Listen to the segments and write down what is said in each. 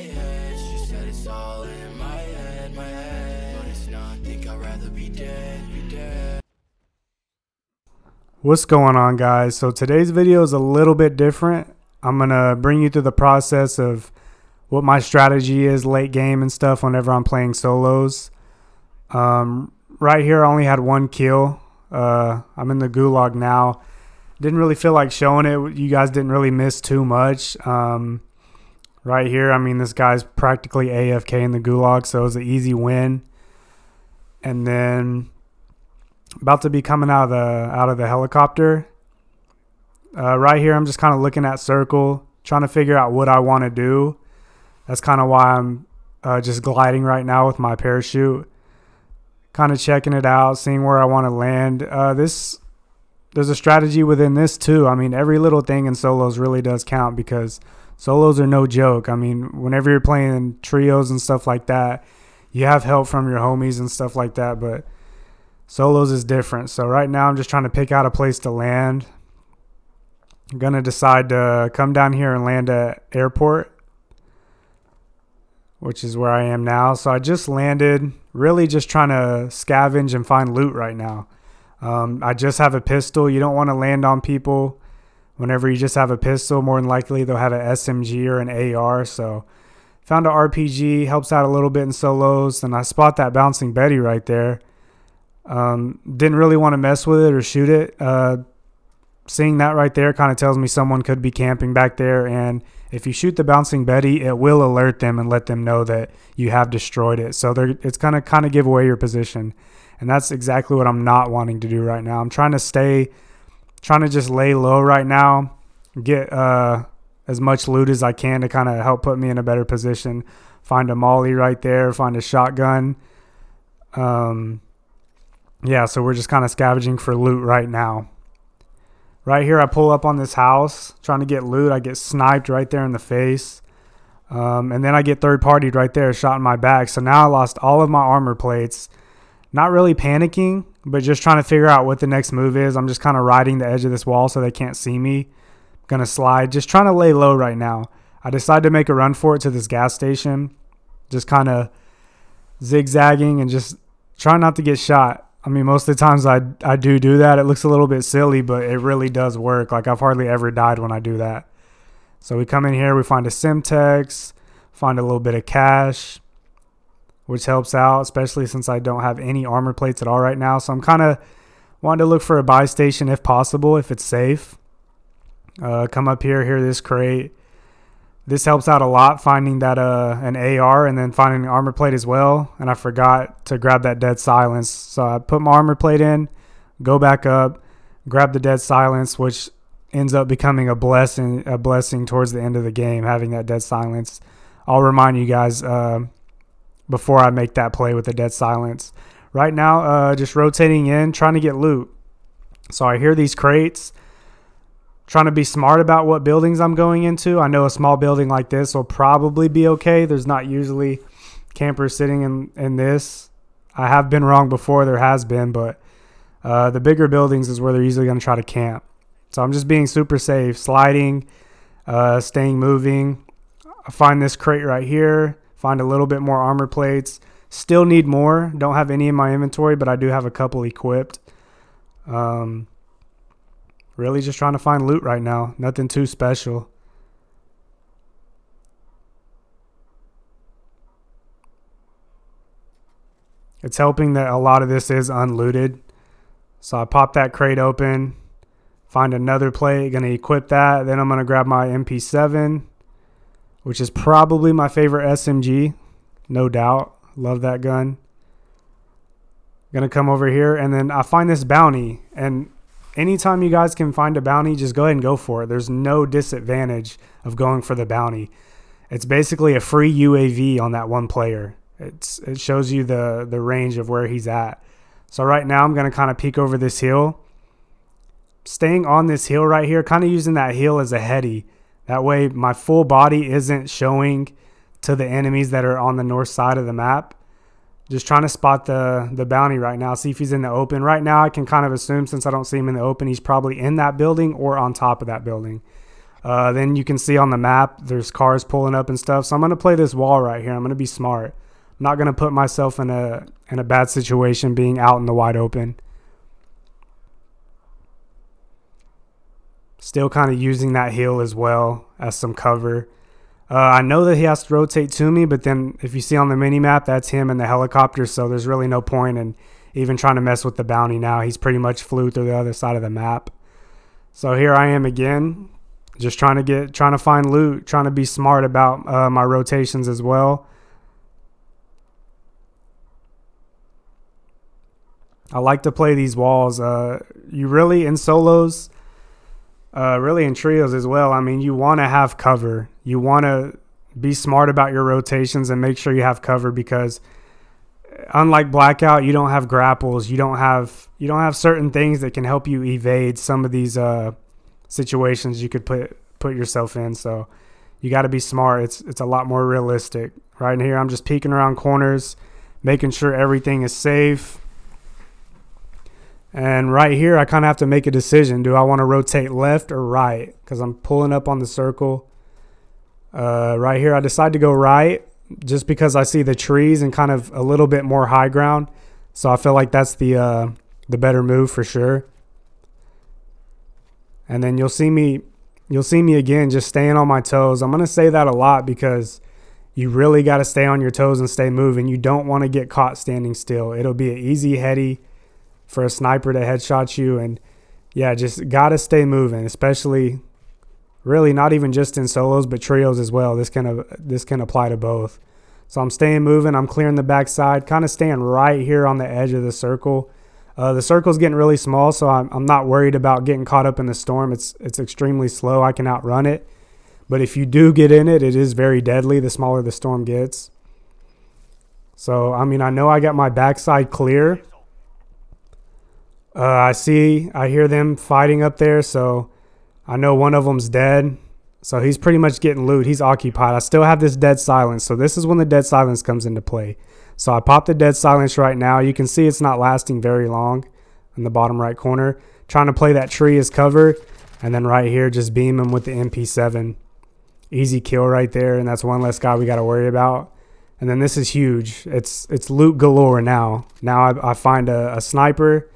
head. She said it's all in my head, but it's not. Think I'd rather be dead. What's going on, guys? So today's video is a little bit different. I'm gonna bring you through the process of what my strategy is late game and stuff whenever I'm playing solos. Right here I only had one kill. I'm in the gulag now. Didn't really feel like showing it. You guys didn't really miss too much. Right here, I mean, this guy's practically AFK in the gulag, so it was an easy win. And then about to be coming out of the helicopter. Right here, I'm just kind of looking at circle, trying to figure out what I want to do. That's kind of why I'm just gliding right now with my parachute. Kind of checking it out, seeing where I want to land. There's a strategy within this too. I mean, every little thing in solos really does count because solos are no joke. I mean, whenever you're playing trios and stuff like that, you have help from your homies and stuff like that, but solos is different. So right now I'm just trying to pick out a place to land. I'm going to decide to come down here and land at airport, which is where I am now. So I just landed, really just trying to scavenge and find loot right now. I just have a pistol. You don't want to land on people whenever you just have a pistol. More than likely they'll have an SMG or an AR. So found an RPG, helps out a little bit in solos. And I spot that bouncing Betty right there. Didn't really want to mess with it or shoot it. Seeing that right there kind of tells me someone could be camping back there, and if you shoot the bouncing Betty, it will alert them and let them know that you have destroyed it. So it's going to kind of give away your position, and that's exactly what I'm not wanting to do right now. I'm trying to just lay low right now, get as much loot as I can to kind of help put me in a better position. Find a molly right there, find a shotgun. Yeah, so we're just kind of scavenging for loot right now. Right here, I pull up on this house, trying to get loot. I get sniped right there in the face. And then I get third-partied right there, shot in my back. So now I lost all of my armor plates. Not really panicking, but just trying to figure out what the next move is. I'm just kind of riding the edge of this wall so they can't see me. Going to slide. Just trying to lay low right now. I decided to make a run for it to this gas station. Just kind of zigzagging and just trying not to get shot. I mean, most of the times I do that. It looks a little bit silly, but it really does work. Like, I've hardly ever died when I do that. So we come in here, we find a Simtex, find a little bit of cash, which helps out, especially since I don't have any armor plates at all right now. So I'm kind of wanting to look for a buy station if possible, if it's safe. Come up here, this crate. This helps out a lot, finding that an AR and then finding an armor plate as well. And I forgot to grab that dead silence. So I put my armor plate in, go back up, grab the dead silence, which ends up becoming a blessing towards the end of the game, having that dead silence. I'll remind you guys before I make that play with the dead silence. Right now, just rotating in, trying to get loot. So I hear these crates. Trying to be smart about what buildings I'm going into. I know a small building like this will probably be okay. There's not usually campers sitting in this. I have been wrong before. There has been, but the bigger buildings is where they're usually going to try to camp. So I'm just being super safe, sliding, staying moving. I find this crate right here. Find a little bit more armor plates. Still need more. Don't have any in my inventory, but I do have a couple equipped. Really just trying to find loot right now. Nothing too special. It's helping that a lot of this is unlooted. So I pop that crate open. Find another plate. Going to equip that. Then I'm going to grab my MP7, which is probably my favorite SMG. No doubt. Love that gun. Going to come over here. And then I find this bounty. And anytime you guys can find a bounty, just go ahead and go for it. There's no disadvantage of going for the bounty. It's basically a free UAV on that one player. It shows you the range of where he's at. So right now I'm going to kind of peek over this hill. Staying on this hill right here, kind of using that hill as a heady. That way my full body isn't showing to the enemies that are on the north side of the map. Just trying to spot the bounty right now, see if he's in the open. Right now I can kind of assume, since I don't see him in the open, he's probably in that building or on top of that building. Then you can see on the map there's cars pulling up and stuff. So I'm going to play this wall right here. I'm going to be smart. I'm not going to put myself in a bad situation being out in the wide open. Still kind of using that hill as well as some cover. I know that he has to rotate to me, but then if you see on the mini map, that's him in the helicopter. So there's really no point in even trying to mess with the bounty now. He's pretty much flew through the other side of the map. So here I am again, just trying to find loot, trying to be smart about my rotations as well. I like to play these walls. You really, in solos, really in trios as well, I mean, you want to have cover. You want to be smart about your rotations and make sure you have cover, because unlike Blackout, you don't have grapples. You don't have certain things that can help you evade some of these situations you could put yourself in. So you got to be smart. It's a lot more realistic. Right in here, I'm just peeking around corners, making sure everything is safe. And right here, I kind of have to make a decision. Do I want to rotate left or right? Because I'm pulling up on the circle. Right here, I decide to go right just because I see the trees and kind of a little bit more high ground. So I feel like that's the better move for sure. And then you'll see me again just staying on my toes. I'm going to say that a lot because you really got to stay on your toes and stay moving. You don't want to get caught standing still. It'll be an easy heady for a sniper to headshot you. And yeah, just got to stay moving, especially really not even just in solos, but trios as well. This can apply to both. So I'm staying moving. I'm clearing the backside, kind of staying right here on the edge of the circle. The circle's getting really small, so I'm not worried about getting caught up in the storm. It's extremely slow. I can outrun it. But if you do get in it, it is very deadly the smaller the storm gets. So, I mean, I know I got my backside clear. I hear them fighting up there, so I know one of them's dead. So he's pretty much getting loot. He's occupied. I still have this dead silence, so this is when the dead silence comes into play. So I popped the dead silence right now. You can see it's not lasting very long in the bottom right corner. Trying to play that tree as cover, and then right here just beam him with the MP7. Easy kill right there, and that's one less guy we got to worry about. And then this is huge. It's loot galore now. Now I find a sniper,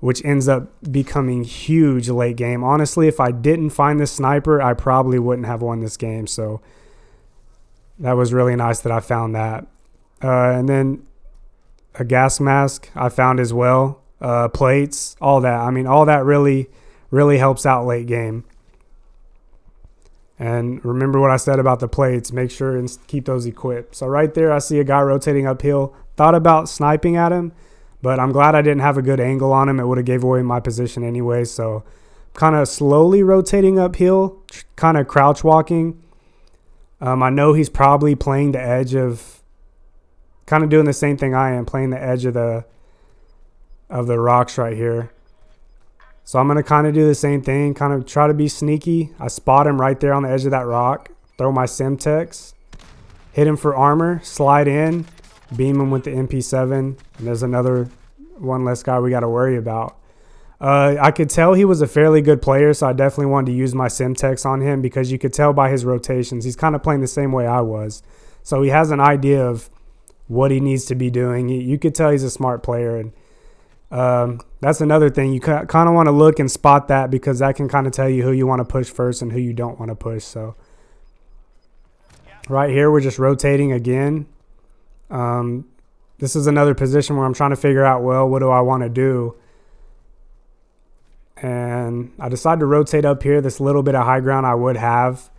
which ends up becoming huge late game. Honestly, if I didn't find this sniper, I probably wouldn't have won this game. So that was really nice that I found that. And then a gas mask I found as well. Plates, all that. I mean, all that really, really helps out late game. And remember what I said about the plates. Make sure and keep those equipped. So right there, I see a guy rotating uphill. Thought about sniping at him, but I'm glad I didn't have a good angle on him. It would have gave away my position anyway. So kind of slowly rotating uphill, kind of crouch walking. I know he's probably playing the edge of, kind of doing the same thing I am, playing the edge of the rocks right here. So I'm going to kind of do the same thing, kind of try to be sneaky. I spot him right there on the edge of that rock, throw my Semtex, hit him for armor, slide in, beam him with the MP7, and there's another one less guy we got to worry about. I could tell he was a fairly good player, so I definitely wanted to use my Semtex on him because you could tell by his rotations. He's kind of playing the same way I was. So he has an idea of what he needs to be doing. You could tell he's a smart player, and that's another thing. You kind of want to look and spot that because that can kind of tell you who you want to push first and who you don't want to push. So right here, we're just rotating again. This is another position where I'm trying to figure out, well, what do I want to do? And I decided to rotate up here, this little bit of high ground I would have.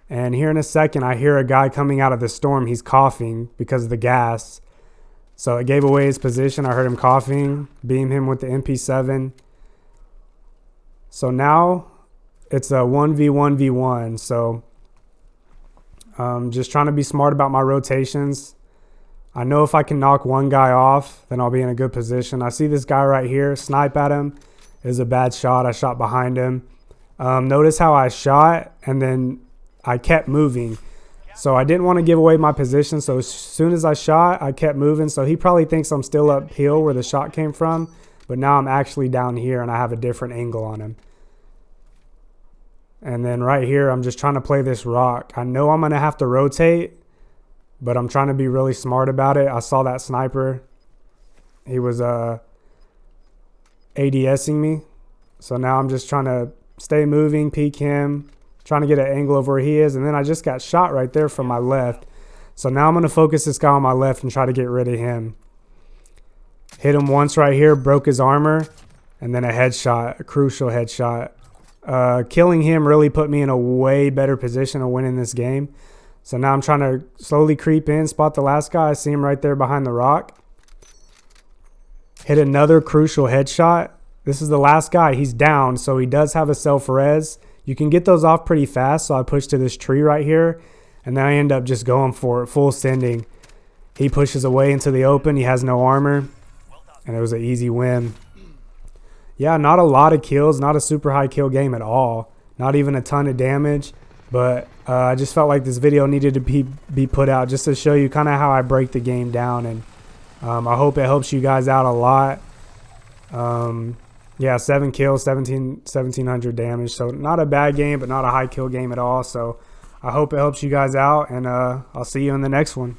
And here in a second, I hear a guy coming out of the storm. He's coughing because of the gas. So it gave away his position. I heard him coughing, beam him with the MP7. So now it's a 1v1v1. So just trying to be smart about my rotations. I know if I can knock one guy off, then I'll be in a good position. I see this guy right here, snipe at him. It was a bad shot. I shot behind him. Notice how I shot and then I kept moving. So I didn't want to give away my position. So as soon as I shot, I kept moving. So he probably thinks I'm still uphill where the shot came from. But now I'm actually down here and I have a different angle on him. And then right here, I'm just trying to play this rock. I know I'm going to have to rotate, but I'm trying to be really smart about it. I saw that sniper. He was ADSing me. So now I'm just trying to stay moving, peek him, trying to get an angle of where he is. And then I just got shot right there from my left. So now I'm going to focus this guy on my left and try to get rid of him. Hit him once right here, broke his armor, and then a headshot, a crucial headshot. Killing him really put me in a way better position of winning this game. So now I'm trying to slowly creep in, spot the last guy. I see him right there behind the rock. Hit another crucial headshot. This is the last guy. He's down, so he does have a self-res. You can get those off pretty fast, so I push to this tree right here, and then I end up just going for it, full sending. He pushes away into the open. He has no armor, and it was an easy win. Yeah, not a lot of kills, not a super high kill game at all. Not even a ton of damage, but I just felt like this video needed to be put out just to show you kind of how I break the game down, and I hope it helps you guys out a lot. Yeah, 7 kills, 1700 damage. So not a bad game, but not a high kill game at all. So I hope it helps you guys out, and I'll see you in the next one.